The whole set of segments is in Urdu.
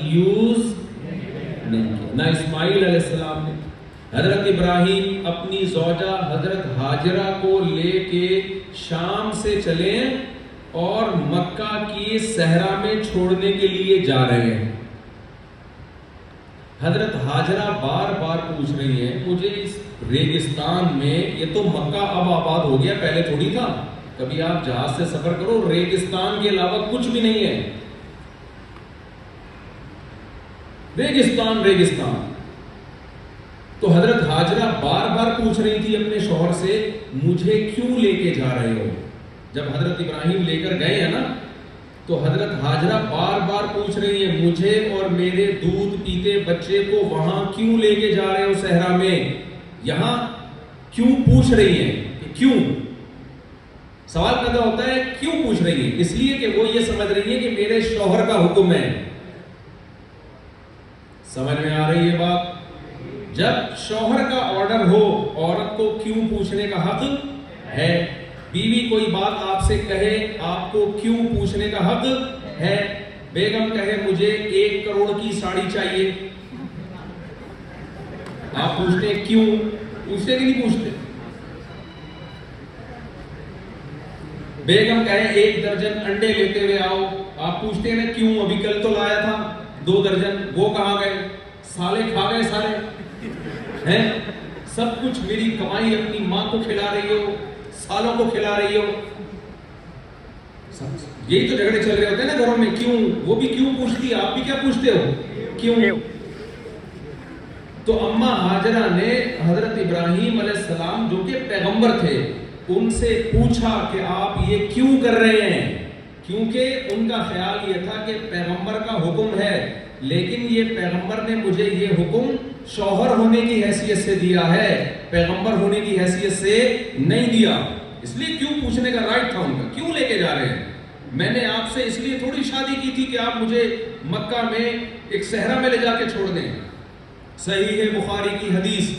یوز نہیں کیا، نہ اسماعیل علیہ السلام نے۔ حضرت ابراہیم اپنی زوجہ حضرت ہاجرہ کو لے کے شام سے چلے اور مکہ کی صحرا میں چھوڑنے کے لیے جا رہے ہیں۔ حضرت ہاجرہ بار بار پوچھ رہی ہیں مجھے اس ریگستان میں، یہ تو مکہ اب آباد ہو گیا، پہلے تھوڑی تھا، کبھی آپ جہاز سے سفر کرو ریگستان کے علاوہ کچھ بھی نہیں ہے، ریگستان ریگستان۔ تو حضرت ہاجرہ بار بار پوچھ رہی تھی اپنے شوہر سے مجھے کیوں لے کے جا رہے ہو؟ جب حضرت ابراہیم لے کر گئے ہیں نا تو حضرت ہاجرہ بار بار پوچھ رہی ہیں مجھے اور میرے دودھ پیتے بچے کو وہاں کیوں لے کے جا رہے ہو صحرا میں؟ یہاں کیوں پوچھ رہی ہیں کہ کیوں؟ سوال پیدا ہوتا ہے کیوں پوچھ رہی ہیں؟ اس لیے کہ وہ یہ سمجھ رہی ہے کہ میرے شوہر کا حکم ہے۔ سمجھ میں آ رہی ہے بات؟ جب شوہر کا آرڈر ہو عورت کو کیوں پوچھنے کا حق ہے۔ بیوی کوئی بات آپ سے کہے آپ کو کیوں پوچھنے کا حق ہے۔ بیگم کہے مجھے 1 کروڑ کی ساڑی چاہیے، آپ پوچھتے ہیں کیوں؟ پوچھتے کہ نہیں پوچھتے؟ بیگم کہے 1 درجن انڈے لیتے ہوئے آؤ، آپ پوچھتے ہیں نا کیوں؟ ابھی کل تو لایا تھا 2 درجن، وہ کہاں گئے؟ سالے کھا گئے سارے ہیں؟ سب کچھ میری کمائی اپنی ماں کو کھلا رہی ہو، سالوں کو کھلا رہی ہو، یہی تو جھگڑے چل رہے ہوتے ہیں نا گھروں میں، کیوں؟ وہ بھی کیوں پوچھتی ہے، آپ بھی کیا پوچھتے ہو کیوں؟ تو اماں ہاجرہ نے حضرت ابراہیم علیہ السلام جو کہ پیغمبر تھے ان سے پوچھا کہ آپ یہ کیوں کر رہے ہیں، کیونکہ ان کا خیال یہ تھا کہ پیغمبر کا حکم ہے، لیکن یہ پیغمبر نے مجھے یہ حکم شوہر ہونے کی حیثیت سے دیا ہے، پیغمبر ہونے کی حیثیت سے نہیں دیا، اس لیے کیوں پوچھنے کا رائٹ تھا ان کا، کیوں لے کے جا رہے ہیں؟ میں نے آپ سے اس لیے تھوڑی شادی کی تھی کہ آپ مجھے مکہ میں ایک صحرا میں لے جا کے چھوڑ دیں۔ صحیح ہے بخاری کی حدیث،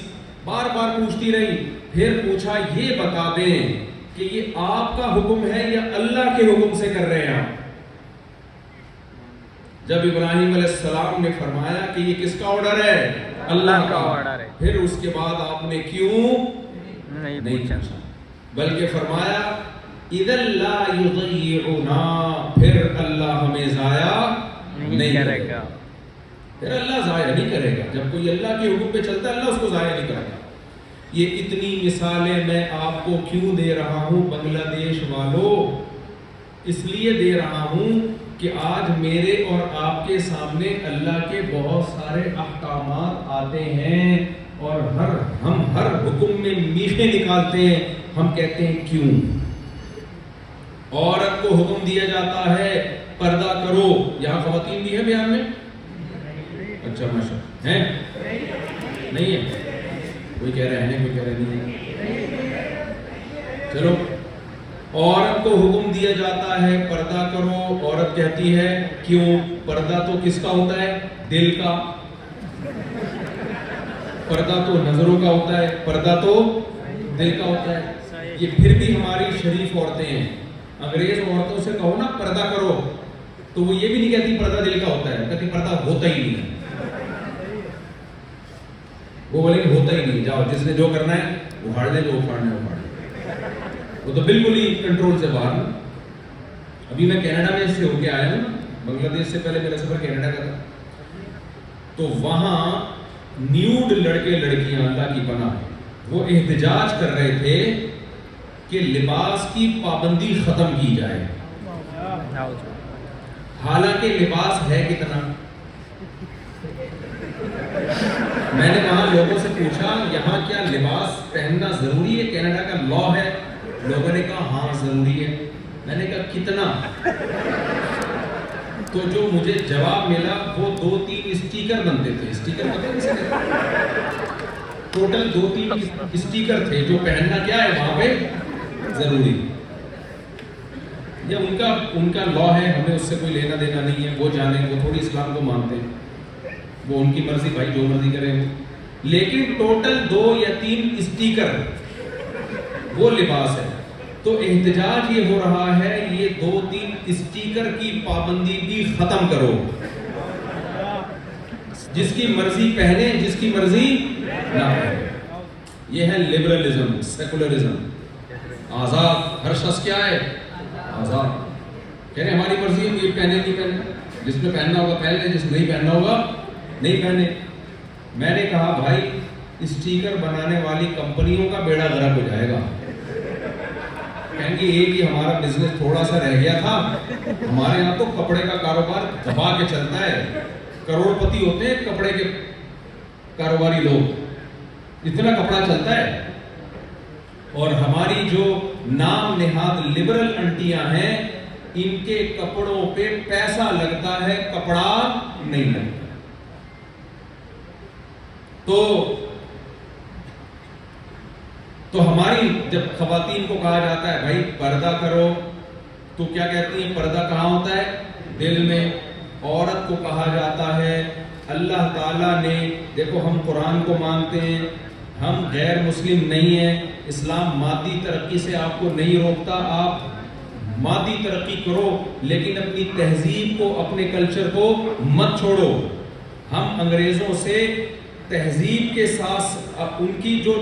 بار بار پوچھتی رہی، پھر پوچھا یہ بتا دیں کہ یہ آپ کا حکم ہے یا اللہ کے حکم سے کر رہے ہیں آپ؟ جب ابراہیم علیہ السلام نے فرمایا کہ یہ کس کا آرڈر ہے؟ اللہ کا آرڈر ہے، پھر اس کے بعد آپ نے کیوں نہیں پوچھا، بلکہ فرمایا اِذَا لَا يُضَيِّعُنَا، پھر اللہ ہمیں ضائع نہیں کرے گا، پھر اللہ ضائع نہیں کرے گا۔ جب کوئی اللہ کے حکم پہ چلتا ہے اللہ اس کو ضائع نہیں کرے گا۔ یہ اتنی مثالیں میں آپ کو کیوں دے رہا ہوں بنگلہ دیش والوں؟ اس لیے دے رہا ہوں کہ آج میرے اور آپ کے سامنے اللہ کے بہت سارے احکامات آتے ہیں اور ہم ہر حکم میں میخیں نکالتے ہیں، ہم کہتے ہیں کیوں؟ عورت کو حکم دیا جاتا ہے پردہ کرو، یہاں خواتین بھی ہے بیان میں؟ اچھا ماشاء ہے، نہیں ہے؟ کوئی کہہ رہے ہیں کوئی کہہ رہے نہیں ہے؟ چلو، عورت کو حکم دیا جاتا ہے پردہ کرو، عورت کہتی ہے کیوں؟ پردہ تو کس کا ہوتا ہے؟ دل کا۔ پردہ تو نظروں کا ہوتا ہے، پردہ تو دل کا ہوتا ہے۔ یہ پھر بھی ہماری شریف عورتیں ہیں، انگریز عورتوں سے کہو نا پردہ کرو تو وہ یہ بھی نہیں کہتی پردہ دل کا ہوتا ہے، کہتی پردہ ہوتا ہی نہیں ہے۔ وہ بولے کہ ہوتا ہی نہیں، جاؤ جس نے جو کرنا ہے اکھاڑ دے، جو اکھاڑنا ہے اکھاڑ دے۔ وہ تو بالکل ہی کنٹرول سے باہر۔ ابھی میں کینیڈا میں سے ہو کے آیا ہوں، بنگلہ دیش سے پہلے میرا سفر کینیڈا کا تھا، تو وہاں نیوڈ لڑکے لڑکیاں اللہ کی پناہ وہ احتجاج کر رہے تھے کہ لباس کی پابندی ختم کی جائے، حالانکہ لباس ہے کتنا؟ میں نے وہاں لوگوں سے پوچھا یہاں کیا لباس پہننا ضروری ہے؟ کینیڈا کا لا ہے؟ لوگوں نے کہا ہاں ضروری ہے۔ میں نے کہا کتنا؟ تو جو مجھے جواب ملا وہ 2-3 اسٹیکر بنتے تھے۔ اسٹیکر پتہ ہے کسے کہتے ہیں؟ ٹوٹل 2-3 اسٹیکر تھے جو پہننا کیا ہے وہاں پہ ضروری۔ یہ ان کا لا ہے، ہمیں اس سے کوئی لینا دینا نہیں ہے، وہ جانے، وہ تھوڑی اسلام کو مانتے ہیں، وہ ان کی مرضی، بھائی جو مرضی کریں۔ لیکن ٹوٹل 2 یا 3 اسٹیکر وہ لباس ہے۔ تو احتجاج یہ ہو رہا ہے یہ 2-3 اسٹیکر کی پابندی بھی ختم کرو۔ جس کی مرضی پہنے، جس کی مرضی نہ پہنے. یہ ہے لبرلزم، سیکولرزم. آزاد، ہر شخص کیا ہے؟ آزاد. کہہ رہے ہماری مرضی ہے، یہ پہنے نہیں پہنے، جس نے پہننا ہوگا پہن لے، جس نہیں پہننا ہوگا نہیں پہنے. میں نے کہا بھائی اسٹیکر بنانے والی کمپنیوں کا بیڑا غرق ہو جائے گا. کہیں گے ایک ہی ہمارا بزنس تھوڑا سا رہ گیا تھا، ہمارے یہاں تو کپڑے کا کاروبار دبا کے چلتا ہے، کروڑ پتی ہوتے ہیں کپڑے کے کاروباری لوگ، اتنا کپڑا چلتا ہے. اور ہماری جو نام نہاد لبرل انٹیاں ہیں، ان کے کپڑوں پہ پیسہ لگتا ہے، کپڑا نہیں لگتا. تو ہماری جب خواتین کو کہا جاتا ہے بھائی پردہ کرو، تو کیا کہتی ہیں؟ پردہ کہاں ہوتا ہے؟ دل میں. عورت کو کہا جاتا ہے اللہ تعالیٰ نے، دیکھو ہم قرآن کو مانتے ہیں، ہم غیر مسلم نہیں ہیں، اسلام مادی ترقی سے آپ کو نہیں روکتا، آپ مادی ترقی کرو لیکن اپنی تہذیب کو، اپنے کلچر کو مت چھوڑو. ہم انگریزوں سے تہذیب کے ساتھ، ان کی جو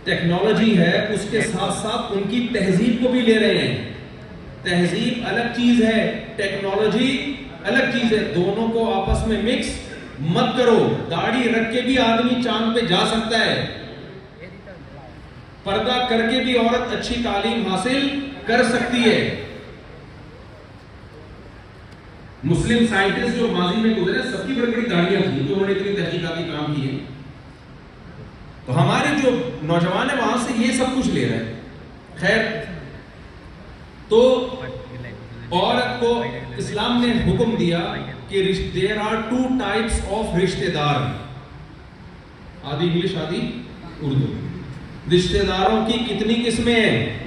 ٹیکنالوجی ہے اس کے ساتھ ساتھ ان کی تہذیب کو بھی لے رہے ہیں. تہذیب الگ چیز ہے، ٹیکنالوجی الگ چیز ہے، دونوں کو آپس میں مکس مت کرو. داڑھی رکھ کے بھی آدمی چاند پہ جا سکتا ہے، پردہ کر کے بھی عورت اچھی تعلیم حاصل کر سکتی ہے. مسلم سائنٹسٹ جو ماضی میں گزرے سب کی بڑی بڑی داڑیاں تھیں، جو انہوں نے اتنی تحقیقاتی کام کیے. تو ہمارے جو نوجوان ہیں وہاں سے یہ سب کچھ لے رہے ہیں. خیر، تو عورت کو اسلام نے حکم دیا کہ there are two types of رشتے دار، آدھی انگلش آدھی اردو. رشتے داروں کی کتنی قسمیں ہیں؟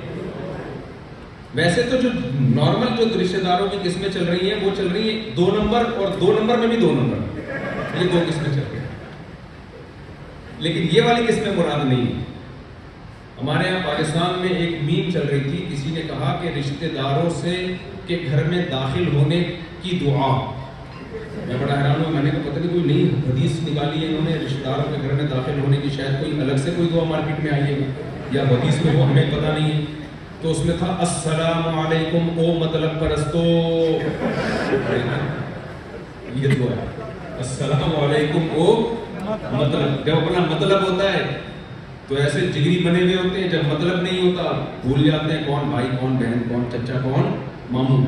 ویسے تو جو نارمل جو رشتے داروں کی قسمیں چل رہی ہیں وہ چل رہی ہیں 2 نمبر، اور 2 نمبر میں بھی 2 نمبر، یہ 2 قسمیں چل رہی ہیں. لیکن یہ والی قسمیں مراد نہیں ہے. ہمارے یہاں پاکستان میں ایک میم چل رہی تھی، کسی نے کہا کہ رشتے داروں سے کے گھر میں داخل ہونے کی دعا. میں بڑا حیران ہوں، میں نے کہا پتہ نہیں کوئی نئی حدیث نکالی ہے انہوں نے، رشتے داروں کے گھر میں داخل ہونے کی، شاید کوئی الگ سے کوئی دعا مارکیٹ میں آئی ہے یا حدیث میں، وہ ہمیں پتہ نہیں ہے. تو اس میں تھا السلام علیکم او مطلب پرستو، یہ دعا ہے السلام علیکم او مطلب. جب اپنا مطلب ہوتا ہے تو ایسے جگری بنے ہوئے ہوتے ہیں، جب مطلب نہیں ہوتا بھول جاتے ہیں کون بھائی کون بہن کون چچا کون ماموں.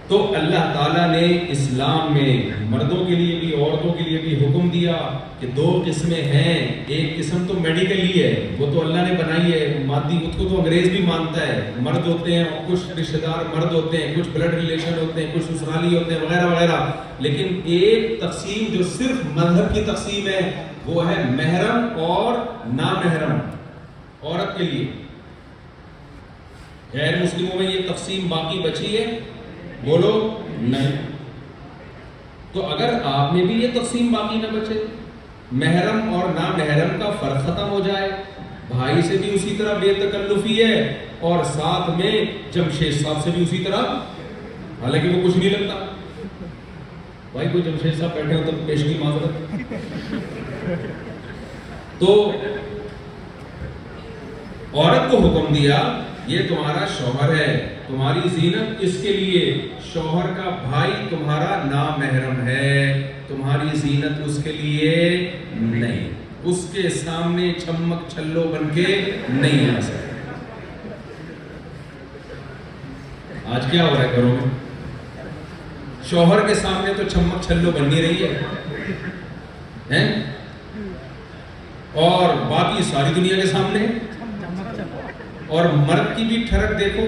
تو اللہ تعالیٰ نے اسلام میں مردوں کے لیے بھی عورتوں کے لیے بھی حکم دیا کہ 2 قسمیں ہیں. ایک قسم تو میڈیکلی ہے، وہ تو اللہ نے بنائی ہے، مادی، اس کو تو انگریز بھی مانتا ہے. مرد ہوتے ہیں، کچھ رشتے دار مرد ہوتے ہیں، کچھ بلڈ ریلیشن ہوتے ہیں، کچھ سسرالی ہوتے ہیں وغیرہ وغیرہ. لیکن ایک تقسیم جو صرف مذہب کی تقسیم ہے وہ ہے محرم اور نامحرم عورت کے لیے. غیر مسلموں میں یہ تقسیم باقی بچی ہے؟ بولو نہیں. تو اگر آپ میں بھی یہ تقسیم باقی نہ بچے، محرم اور نامحرم کا فرق ختم ہو جائے، بھائی سے بھی اسی طرح بے تکلفی ہے اور ساتھ میں جمشید صاحب سے بھی اسی طرح، حالانکہ وہ کچھ نہیں لگتا. بھائی کوئی جمشید صاحب بیٹھے ہو تو پیش کی معذرت. تو عورت کو حکم دیا یہ تمہارا شوہر ہے، تمہاری زینت اس کے لیے، شوہر کا بھائی تمہارا نامحرم ہے، تمہاری زینت اس کے لیے نہیں، اس کے سامنے چھمک چھلو بن کے نہیں آ سکتے. آج کیا ہو رہا ہے گھروں میں؟ شوہر کے سامنے تو چھمک چھلو بن نہیں رہی ہے، اور باقی ساری دنیا کے سامنے. اور مرد کی بھی ٹھڑک دیکھو،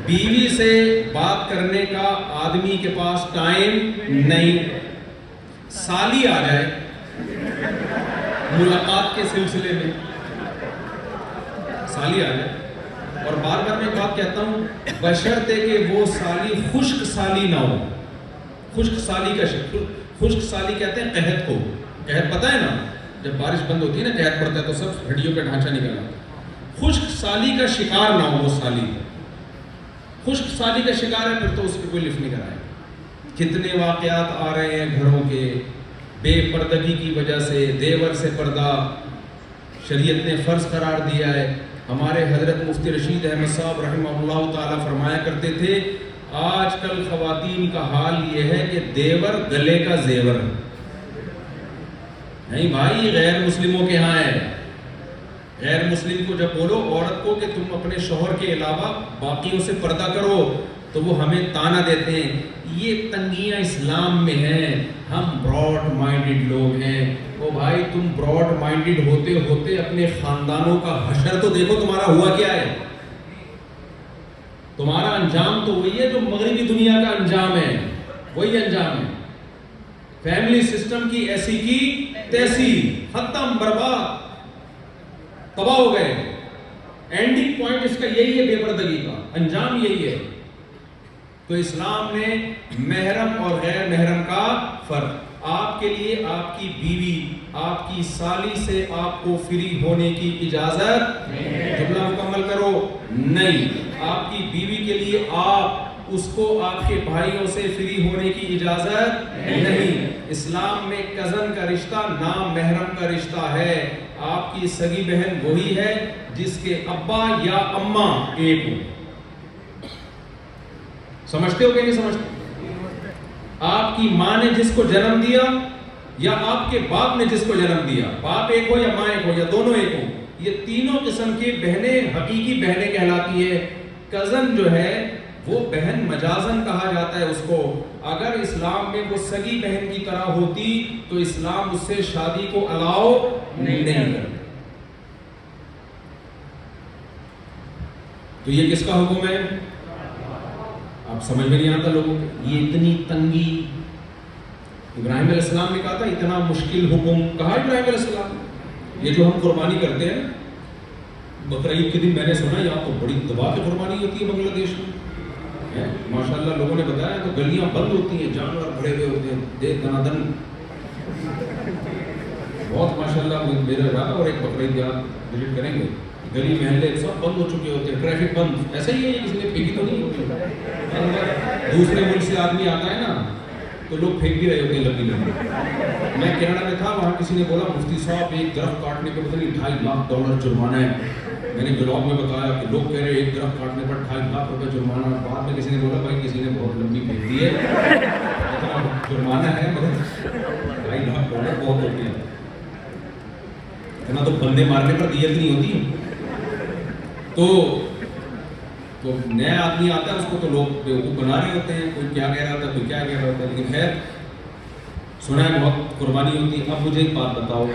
بیوی سے بات کرنے کا آدمی کے پاس ٹائم نہیں. سالی آ جائے ملاقات کے سلسلے میں، سالی آ جائے، اور بار بار میں بات کہتا ہوں بشرطے کہ وہ سالی خشک سالی نہ ہو. خشک سالی کا خشک سالی کہتے ہیں قحط کو. قحط پتہ ہے نا، جب بارش بند ہوتی ہے نا قحط پڑتا ہے تو سب ہڈیوں کا ڈھانچہ نکلا. خشک سالی کا شکار نہ ہو وہ سالی. خشک سالی کا شکار ہے پھر تو اس کو کوئی لفٹ نہیں کرائے. کتنے واقعات آ رہے ہیں گھروں کے بے پردگی کی وجہ سے، دیور سے پردہ شریعت نے فرض قرار دیا ہے۔ ہمارے حضرت مفتی رشید احمد صاحب رحمہ اللہ تعالیٰ فرمایا کرتے تھے، آج کل خواتین کا حال یہ ہے کہ دیور گلے کا زیور نہیں بھائی، غیر مسلموں کے ہاں ہے۔ غیر مسلم کو جب بولو عورت کو کہ تم اپنے شوہر کے علاوہ باقیوں سے پردہ کرو تو وہ ہمیں طعنہ دیتے ہیں۔ یہ تنگیاں اسلام میں ہیں، ہم براڈ مائنڈڈ لوگ ہیں۔ او بھائی تم براڈ مائنڈڈ ہوتے ہوتے اپنے خاندانوں کا حشر تو دیکھو، تمہارا ہوا کیا ہے؟ تمہارا انجام تو وہی ہے جو مغربی دنیا کا انجام ہے، وہی انجام ہے۔ فیملی سسٹم کی ایسی کی تیسی، ختم، برباد، تباہ ہو گئے۔ اینڈنگ پوائنٹ اس کا یہی ہے، بے پردگی کا انجام یہی ہے۔ تو اسلام نے محرم اور غیر محرم کا فرق، آپ کے لیے آپ کی بیوی، آپ کی سالی سے آپ کو فری ہونے کی اجازت جملہ مکمل کرو نہیں۔ آپ کی بیوی کے لیے آپ اس کو آپ کے بھائیوں سے فری ہونے کی اجازت نہیں۔ اسلام میں کزن کا رشتہ نام محرم کا رشتہ ہے۔ آپ کی سگی بہن وہی ہے جس کے ابا یا اماں ایک ہو۔ سمجھتے ہو کہ نہیں سمجھتے؟ آپ کی ماں نے جس کو جنم دیا یا آپ کے باپ نے جس کو جنم دیا، باپ ایک ہو یا ماں ایک ہو یا دونوں ایک ہو، یہ تینوں قسم کی بہنیں حقیقی بہنیں کہلاتی ہے۔ کزن جو ہے وہ بہن مجازن کہا جاتا ہے اس کو۔ اگر اسلام میں وہ سگی بہن کی طرح ہوتی تو اسلام اس سے شادی کو الاؤ نہیں کرتا۔ تو یہ کس کا حکم ہے؟ آپ سمجھ میں نہیں آتا لوگوں کو، یہ اتنی تنگی۔ ابراہیم علیہ السلام نے کہا تھا اتنا مشکل حکم، کہا ابراہیم علیہ السلام یہ جو ہم قربانی کرتے ہیں بقرعید کے دن، میں نے سنا یہاں تو بڑی دبا کے قربانی ہوتی ہے بنگلہ دیش میں، ماشاءاللہ لوگوں نے بتایا تو گلیاں بند ہوتی ہیں، جانور بھرے ہوئے ہوتے ہیں، دیکھ دنادن بہت ماشاءاللہ میرا ارادہ اور ایک بقرعید یاد وزٹ کریں گے، گلی محلے سب بند ہو چکے ہوتے ہیں، ٹریفک بند۔ ایسا ہی ہے، کسی نے پھینکی تو نہیں ہوتی، دوسرے ملک سے آدمی آتا ہے نا تو لوگ پھینک بھی رہے ہوتے ہیں لمبی لمبی۔ میں کینیڈا میں تھا، وہاں کسی نے بولا مفتی صاحب ایک درخت کاٹنے پہ پتہ نہیں $2.5 لاکھ جرمانہ ہے۔ میں نے بلاگ میں بتایا کہ لوگ کہہ رہے ہیں ایک درخت کاٹنے پر $2.5 لاکھ جرمانہ۔ بعد میں کسی نے بولا بھائی کسی نے بہت لمبی پھینک دی ہے، اتنا جرمانہ ہے مگر $2.5 لاکھ بہت ہوتے ہیں، اتنا تو بندے مارنے پر دیت نہیں ہوتی۔ تو نیا آدمی آتا ہے اس کو تو لوگ بیوقوف بنا رہے ہوتے ہیں، کوئی کیا کہہ رہا ہوتا ہے، کوئی کیا کہہ رہا ہوتا ہے، لیکن خیر سنا ہے بہت قربانی ہوتی ہے۔ اب مجھے ایک بات بتاؤ،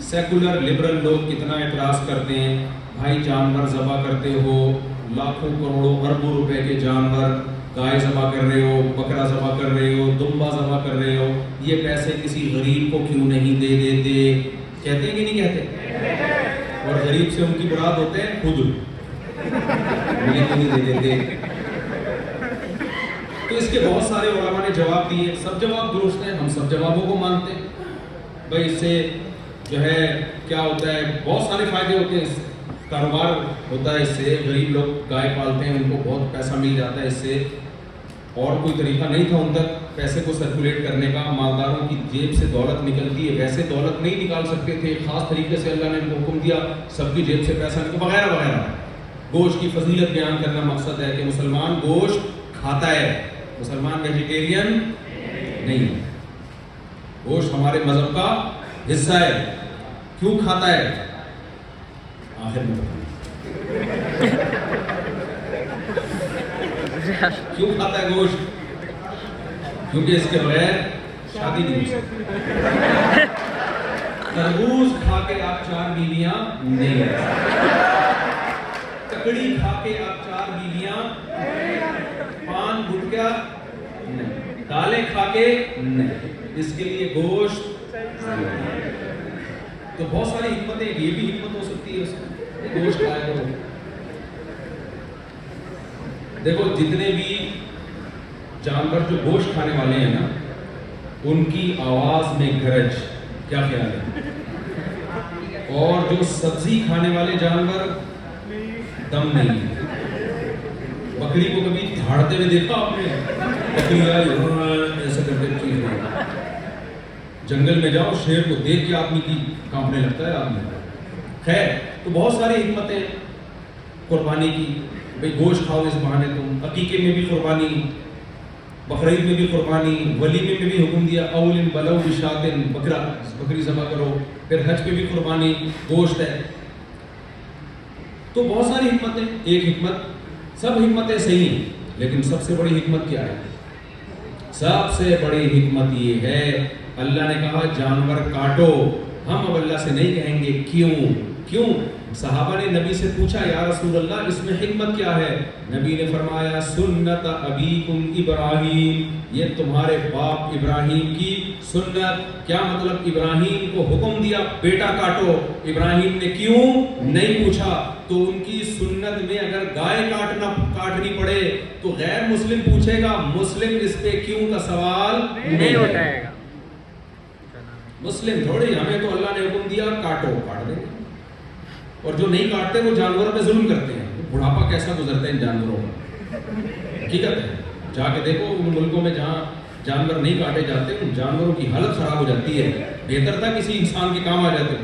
سیکولر لبرل لوگ کتنا اعتراض کرتے ہیں، بھائی جانور ذبح کرتے ہو، لاکھوں کروڑوں اربوں روپے کے جانور، گائے ذبح کر رہے ہو، بکرا ذبح کر رہے ہو، دمبا ذبح کر رہے ہو، یہ پیسے کسی غریب کو کیوں نہیں دے دیتے؟ کہتے ہیں کہ نہیں کہتے؟ اور غریب سے ان کی مراد ہوتے ہیں خود، مجھے کیوں نہیں دے دیتے؟ تو اس کے بہت سارے علماء نے جواب دیے، سب جواب درست ہیں، ہم سب جوابوں کو مانتے ہیں۔ بھائی اس سے جو ہے کیا ہوتا ہے، بہت سارے فائدے ہوتے ہیں، کاروبار ہوتا ہے اس سے، غریب لوگ گائے پالتے ہیں ان کو بہت پیسہ مل جاتا ہے اس سے، اور کوئی طریقہ نہیں تھا ان تک پیسے کو سرکولیٹ کرنے کا، مالداروں کی جیب سے دولت نکلتی ہے، ویسے دولت نہیں نکال سکتے تھے، خاص طریقے سے اللہ نے ان کو حکم دیا سب کی جیب سے پیسہ نکال وغیرہ وغیرہ۔ گوشت کی فضیلت بیان کرنا مقصد ہے کہ مسلمان گوشت کھاتا ہے، مسلمان ویجیٹیرین نہیں ہے، گوشت ہمارے مذہب کا حصہ ہے۔ کیوں کھاتا ہے آخر میں کیوں کھاتا ہے گوشت؟ کیونکہ اس کے بغیر شادی نہیں ہو سکتی۔ تربوز کھا کے آپ 4 بیویاں نہیں رہ سکتے، ککڑی کھا کے آپ 4 بیویاں، پان گٹکا نہیں، دالیں کھا کے نہیں، اس کے لیے گوشت۔ تو بہت ساری حکمتیں، یہ بھی حکمت ہو سکتی ہے اس میں، گوشت کھایا کرو۔ دیکھو جتنے بھی جانور جو گوشت کھانے والے ہیں نا، ان کی آواز میں گرج، کیا خیال ہے؟ اور جو سبزی کھانے والے جانور دم نہیں ہے۔ بکری کو کبھی دھاڑتے ہوئے دیکھا آپ نے؟ بکری جنگل میں جاؤ شیر کو دیکھ کے آدمی کی کانپنے لگتا ہے آدمی. خیر تو بہت ساری حکمتیں قربانی کی. بھئی گوشت کھاؤ اس بہانے تم, عقیقے میں بھی قربانی, بقرعید میں بھی قربانی, ولیمے میں بھی حکم دیا اول بلو بشاتن, بکری ذبح کرو. پھر حج پہ بھی قربانی, گوشت ہے. تو بہت ساری حکمتیں. ایک حکمت, سب حکمتیں صحیح ہیں, لیکن سب سے بڑی حکمت کیا ہے؟ سب سے بڑی حکمت یہ ہے, اللہ نے کہا جانور کاٹو. ہم اب اللہ سے نہیں کہیں گے کیوں. صحابہ نے نبی سے پوچھا یا رسول اللہ اس میں حکمت کیا ہے؟ نبی نے فرمایا سنت ابیکم ابراہیم, یہ تمہارے باپ ابراہیم کی سنت. کیا مطلب؟ ابراہیم کو حکم دیا بیٹا کاٹو, ابراہیم نے کیوں نہیں پوچھا. تو ان کی سنت میں اگر گائے کاٹنی پڑے تو غیر مسلم پوچھے گا, مسلم اس پہ کیوں کا سوال نہیں اٹھائے گا. مسلم تھوڑی, ہمیں تو اللہ نے حکم دیا کاٹو, کاٹ دیں گے. اور جو نہیں کاٹتے وہ جانوروں پہ ظلم کرتے ہیں. بڑھاپا کیسا گزرتا ہے ان جانوروں کا, حقیقت ہے. جا کے دیکھو ان ملکوں میں جہاں جانور نہیں کاٹے جاتے ان جانوروں کی حالت خراب ہو جاتی ہے. بہتر تھا کسی انسان کے کام آ جاتے.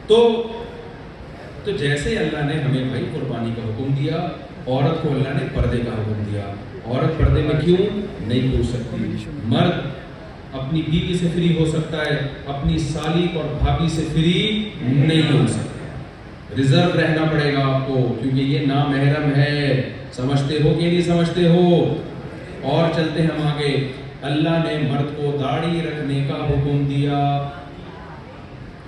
تو جیسے اللہ نے ہمیں بھائی قربانی کا حکم دیا, عورت کو اللہ نے پردے کا حکم دیا. عورت پردے میں کیوں نہیں پوچھ سکتی. مرد اپنی بیوی سے فری ہو سکتا ہے, اپنی سالی اور بھابھی سے فری نہیں ہو سکتا. ریزرو رہنا پڑے گا آپ کو, کیونکہ یہ نامحرم ہے. سمجھتے ہو کہ نہیں سمجھتے ہو؟ اور چلتے ہیں ہم آگے. اللہ نے مرد کو داڑھی رکھنے کا حکم دیا.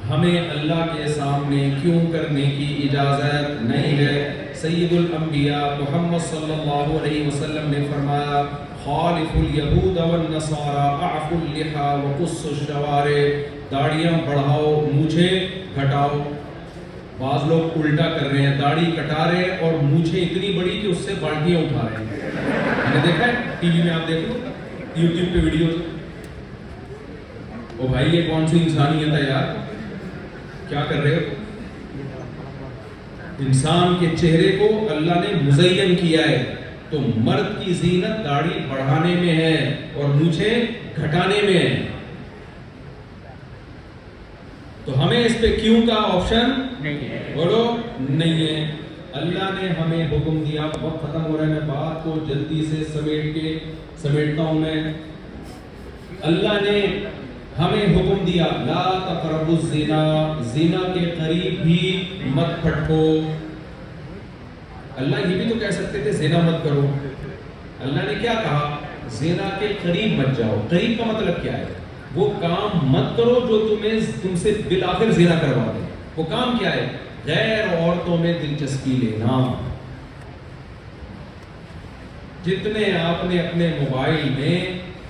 ہمیں اللہ کے سامنے کیوں کرنے کی اجازت نہیں ہے. سید الانبیاء محمد صلی اللہ علیہ وسلم نے فرمایا خالف الیہود والنصارى اعفوا اللحى وقصوا الشوارب. داڑیاں بڑھاؤ, مونچھیں گھٹاؤ. بعض لوگ الٹا کر رہے ہیں, داڑھی کٹا رہے ہیں اور مونچھیں اتنی بڑی کہ اس سے بالٹیاں اٹھا رہے ہیں. میں نے دیکھا ہے ٹی وی میں, آپ دیکھو یوٹیوب پہ ویڈیوز. او بھائی یہ کون سی انسانیت ہے یار, کیا کر رہے ہو؟ انسان کے چہرے کو اللہ نے مزین کیا ہے. تو مرد کی زینت داڑھی بڑھانے میں ہے اور مونچھیں گھٹانے میں ہے. تو ہمیں اس پہ کیوں کا آپشن نہیں ہے, بولو نہیں ہے. اللہ نے ہمیں حکم دیا. وقت ختم ہو رہا ہے, میں بات کو جلدی سے سمیٹتا ہوں. میں اللہ نے ہمیں حکم دیا لا تقربوا الزنا, زنا کے قریب بھی مت پھٹکو. اللہ یہ بھی تو کہہ سکتے تھے زنا مت کرو. اللہ نے کیا کہا؟ زنا کے قریب مت جاؤ. قریب کا مطلب کیا ہے؟ وہ کام مت کرو جو تم سے بالآخر زنا کروا دے. وہ کام کیا ہے؟ غیر عورتوں میں دلچسپی لینا. جتنے آپ نے اپنے موبائل میں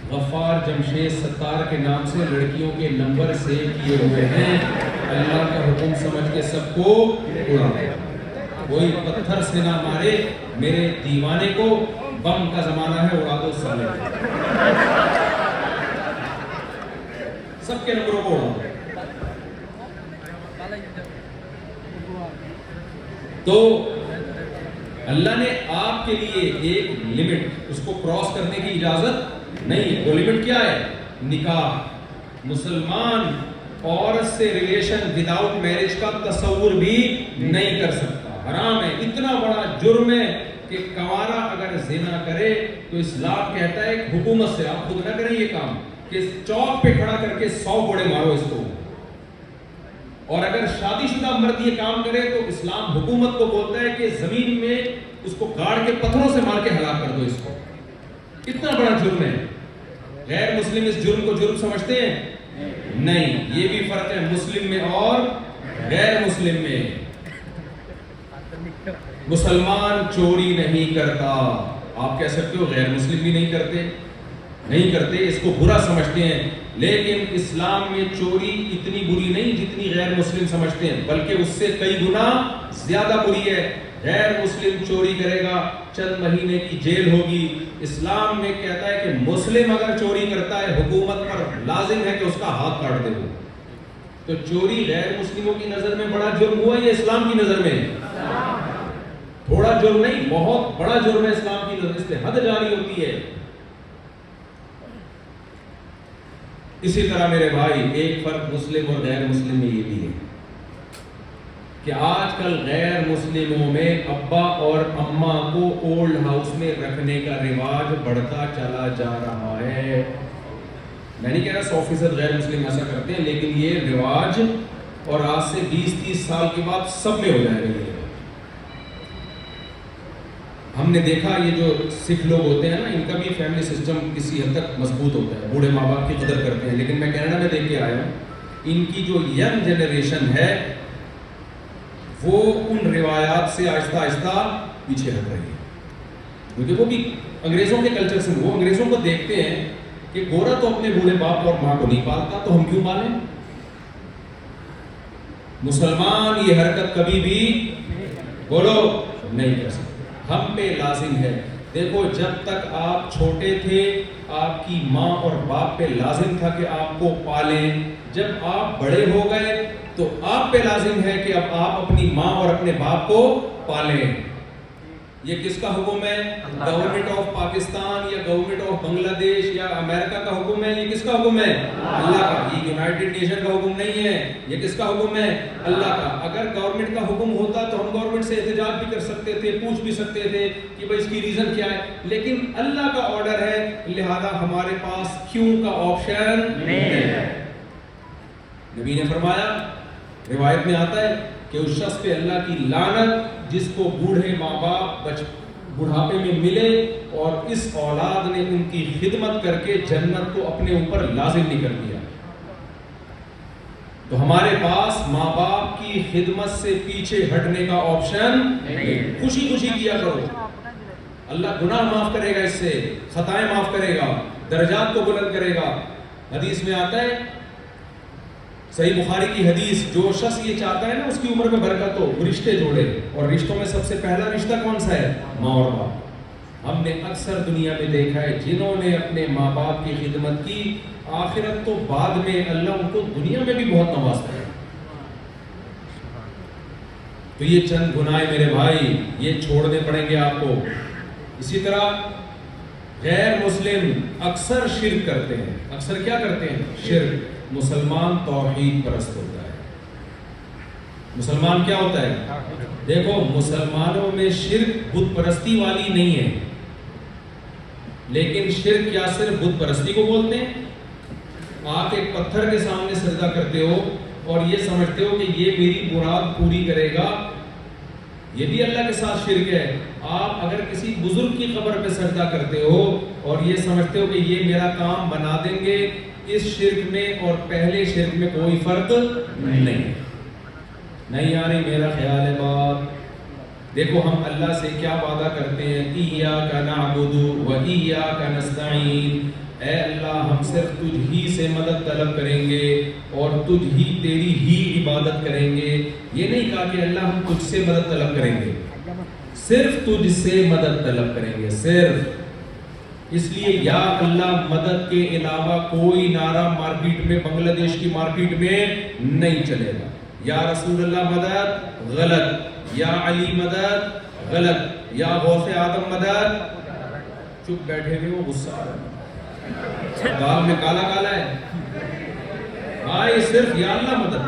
غفار جمشید ستار کے نام سے لڑکیوں کے نمبر سیو کیے ہوئے ہیں, اللہ کا حکم سمجھ کے سب کو اڑا دے. کوئی پتھر سے نہ مارے میرے دیوانے کو, بم کا زمانہ ہے, اڑا دو سالے. سب کے نمبروں کو اڑا دو. تو اللہ نے آپ کے لیے ایک لمٹ, اس کو کراس کرنے کی اجازت نہیں ہے. وہ لمٹ کیا ہے؟ نکاح. مسلمان عورت سے ریلیشن وداؤٹ میرج کا تصور بھی نہیں کر سکتا, حرام ہے. اتنا بڑا جرم ہے کہ کنوارا اگر زنا کرے تو اسلام کہتا ہے حکومت سے, آپ خود نہ کریں یہ کام, کہ چوک پہ کھڑا کر کے 100 کوڑے مارو اس کو. اور اگر شادی شدہ مرد یہ کام کرے تو اسلام حکومت کو بولتا ہے کہ زمین میں اس کو گاڑ کے پتھروں سے مار کے ہلاک کر دو اس کو. اتنا بڑا جرم ہے. غیر مسلم اس جرم کو جرم سمجھتے ہیں؟ نہیں. یہ بھی فرق ہے مسلم میں اور غیر مسلم میں. مسلمان چوری نہیں کرتا. آپ کہہ سکتے ہو غیر مسلم بھی نہیں کرتے, اس کو برا سمجھتے ہیں. لیکن اسلام میں چوری اتنی بری نہیں جتنی غیر مسلم سمجھتے ہیں, بلکہ اس سے کئی گنا زیادہ بری ہے. غیر مسلم چوری کرے گا, چند مہینے کی جیل ہوگی. اسلام میں کہتا ہے کہ مسلم اگر چوری کرتا ہے حکومت پر لازم ہے کہ اس کا ہاتھ کاٹ دے. تو چوری غیر مسلموں کی نظر میں بڑا جرم ہوا یا اسلام کی نظر میں؟ تھوڑا جرم نہیں, بہت بڑا جرم ہے اسلام کی نظر. اس سے حد جاری ہوتی ہے. اسی طرح میرے بھائی ایک فرق مسلم اور غیر مسلم میں یہ بھی ہے کہ آج کل غیر مسلموں میں ابا اور اماں کو اولڈ ہاؤس میں رکھنے کا رواج بڑھتا چلا جا رہا ہے. میں نہیں کہہ رہا 100% غیر مسلم ایسا کرتے ہیں، لیکن یہ رواج اور آج سے 20-30 سال کے بعد سب میں ہو جائے گا. یہ ہم نے دیکھا یہ جو سکھ لوگ ہوتے ہیں نا، ان کا بھی فیملی سسٹم کسی حد تک مضبوط ہوتا ہے، بوڑھے ماں باپ کی قدر کرتے ہیں. لیکن میں کینیڈا میں دیکھ کے آیا ہوں، ان کی جو ینگ جنریشن ہے وہ ان روایات سے آہستہ آہستہ پیچھے ہٹ رہی ہے، کیونکہ وہ بھی انگریزوں کے کلچر سے، وہ انگریزوں کو دیکھتے ہیں کہ گورا تو اپنے بوڑھے باپ اور ماں کو نہیں پالتا، تو ہم کیوں پالیں؟ مسلمان یہ حرکت کبھی بھی بولو نہیں کر سکتے. ہم پہ لازم ہے. دیکھو جب تک آپ چھوٹے تھے آپ کی ماں اور باپ پہ لازم تھا کہ آپ کو پالیں. جب آپ بڑے ہو گئے تو آپ پہ لازم ہے کہ اب آپ اپنی ماں اور اپنے باپ کو پالیں. یہ کس کا حکم ہے؟ گورنمنٹ آف پاکستان یا گورنمنٹ آف بنگلہ دیش یا امریکہ کا حکم ہے؟ یہ کس کا حکم ہے؟ اللہ کا. یہ یونائٹڈ نیشن کا حکم نہیں ہے، یہ کس کا حکم ہے؟ اللہ کا. اگر گورنمنٹ کا حکم ہوتا تو ہم گورنمنٹ سے احتجاج بھی کر سکتے تھے، پوچھ بھی سکتے تھے کہ بھائی اس کی ریزن کیا ہے، لیکن اللہ کا آرڈر ہے، لہذا ہمارے پاس کیوں کا آپشن نہیں ہے. نبی نے فرمایا، روایت میں آتا ہے کہ اس شخص پہ اللہ کی لعنت جس کو بوڑھے ماں باپ بڑھاپے میں ملے اور اس اولاد نے ان کی خدمت کر کے جنت کو اپنے اوپر لازم نہیں کر دیا. تو ہمارے پاس ماں باپ کی خدمت سے پیچھے ہٹنے کا آپشن نہیں. خوشی خوشی کیا کرو، اللہ گناہ معاف کرے گا، اس سے خطائیں معاف کرے گا، درجات کو بلند کرے گا. حدیث میں آتا ہے، صحیح بخاری کی حدیث، جو شخص یہ چاہتا ہے نا اس کی عمر میں برکت ہو، وہ رشتے جوڑے، اور رشتوں میں سب سے پہلا رشتہ کون سا ہے؟ ماں اور باپ. ہم نے اکثر دنیا میں دیکھا ہے جنہوں نے اپنے ماں باپ کی خدمت کی، آخرت تو بعد میں اللہ ان کو دنیا میں بھی بہت نوازتا ہے. تو یہ چند گناہ میرے بھائی یہ چھوڑنے پڑیں گے آپ کو. اسی طرح غیر مسلم اکثر شرک کرتے ہیں. اکثر کیا کرتے ہیں؟ شرک. مسلمان توحید پرست ہوتا ہے. مسلمان کیا ہوتا ہے؟ دیکھو مسلمانوں میں شرک بت پرستی والی نہیں ہے، لیکن شرک کیا صرف بت پرستی کو بولتے ہیں؟ آپ ایک پتھر کے سامنے سجدہ کرتے ہو اور یہ سمجھتے ہو کہ یہ میری مراد پوری کرے گا، یہ بھی اللہ کے ساتھ شرک ہے. آپ اگر کسی بزرگ کی قبر پہ سجدہ کرتے ہو اور یہ سمجھتے ہو کہ یہ میرا کام بنا دیں گے، اس شرک میں اور پہلے شرک میں کوئی فرق نہیں آ رہی. میرا خیال ہے بات. دیکھو ہم اللہ سے کیا وعدہ کرتے ہیں، ایاک نعبد و ایاک نستعین. اے اللہ ہم صرف تجھ ہی سے مدد طلب کریں گے اور تجھ ہی تیری ہی عبادت کریں گے. یہ نہیں کہا کہ اللہ ہم تجھ سے مدد طلب کریں گے، صرف تجھ سے مدد طلب کریں گے، صرف. اس لیے یا اللہ مدد کے علاوہ کوئی نعرہ مارکیٹ میں، بنگلہ دیش کی مارکیٹ میں نہیں چلے گا. یا رسول اللہ مدد غلط، یا علی مدد غلط، یا غوث آدم مدد. چپ بیٹھے ہوئے وہ غصہ آ رہا ہے، دال میں کالا کالا ہے بھائی. صرف یا اللہ مدد.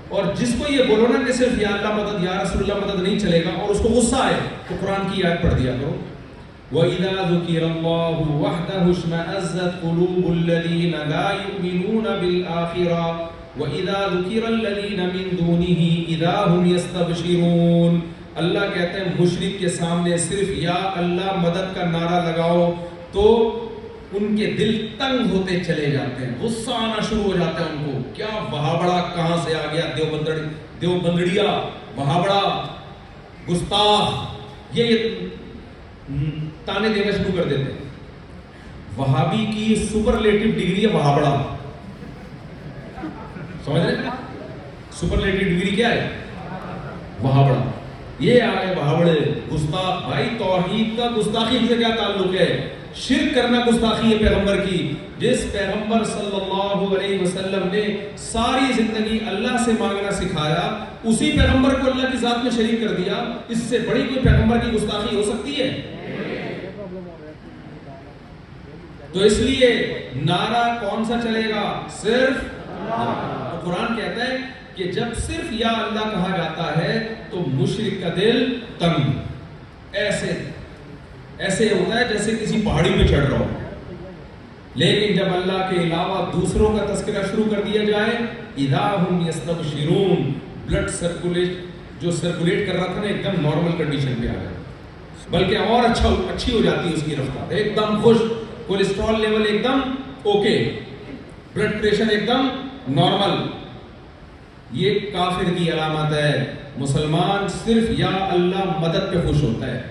اور جس کو یہ بولو نا کہ صرف یا اللہ مدد یا رسول اللہ مدد نہیں چلے گا اور اس کو غصہ آئے، تو قرآن کی آیت پڑھ دیا کرو. وَإِذَا ذُكِرَ اللَّهُ وَحْدَهُ اشْمَأَزَّتْ قُلُوبُ الَّذِينَ لَا يُؤْمِنُونَ بِالْآخِرَةِ وَإِذَا ذُكِرَ الَّذِينَ مِن دُونِهِ إِذَا هُمْ يَسْتَبْشِرُونَ. اللہ کہتے ہیں مشرک کے سامنے صرف یا اللہ مدد کا نعرہ لگاؤ تو ان کے دل تنگ ہوتے چلے جاتے ہیں، غصہ آنا شروع ہو جاتا ہے ان کو. کیا وہابڑا کہاں سے آ گیا، دیوبندڑیا، وہابڑا، گستاخ، یہ تانے دینا شروع کر دیتے ہیں. وہابی کی سپرلیٹو ڈگری ہے وہابڑا. سمجھ رہے؟ سپرلیٹو ڈگری کیا ہے؟ وہابڑا. یہ آئے وہابڑے، گستاخ. بھائی توحید کا گستاخی سے کیا تعلق ہے؟ شرک کرنا گستاخی ہے پیغمبر کی. جس پیغمبر صلی اللہ علیہ وسلم نے ساری زندگی اللہ سے مانگنا سکھایا، اسی پیغمبر کو اللہ کی ذات میں شریک کر دیا. اس سے بڑی کوئی پیغمبر کی گستاخی ہو سکتی ہے؟ تو اس لیے نعرہ کون سا چلے گا؟ صرف تو قرآن کہتا ہے کہ جب صرف یا اللہ کہا جاتا ہے تو مشرک کا دل تنگ ایسے ہوتا ہے جیسے کسی پہاڑی پہ چڑھ رہا ہو. لیکن جب اللہ کے علاوہ دوسروں کا تذکرہ شروع کر دیا جائے، اذا ہم یستبشرون، بلڈ سرکولیٹ کر رہا تھا نا، ایک دم نارمل کنڈیشن پہ آ گیا، بلکہ اور اچھی ہو جاتی ہے اس کی رفتار، ایک دم خوش، کولیسٹرول لیول ایک دم اوکے، بلڈ پریشر ایک دم نارمل. یہ کافر کی علامت ہے. مسلمان صرف یا اللہ مدد پہ خوش ہوتا ہے.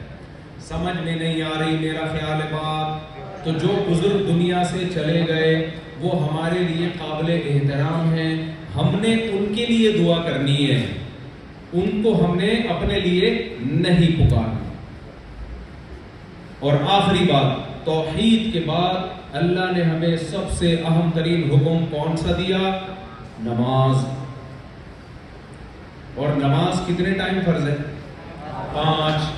سمجھ میں نہیں آ رہی میرا خیال ہے بات، تو جو بزرگ دنیا سے چلے گئے وہ ہمارے لیے قابل احترام ہیں. ہم نے ان کے لیے دعا کرنی ہے، ان کو ہم نے اپنے لیے نہیں پکارنا. اور آخری بات، توحید کے بعد اللہ نے ہمیں سب سے اہم ترین حکم کون سا دیا؟ نماز. اور نماز کتنے ٹائم فرض ہے؟ 5.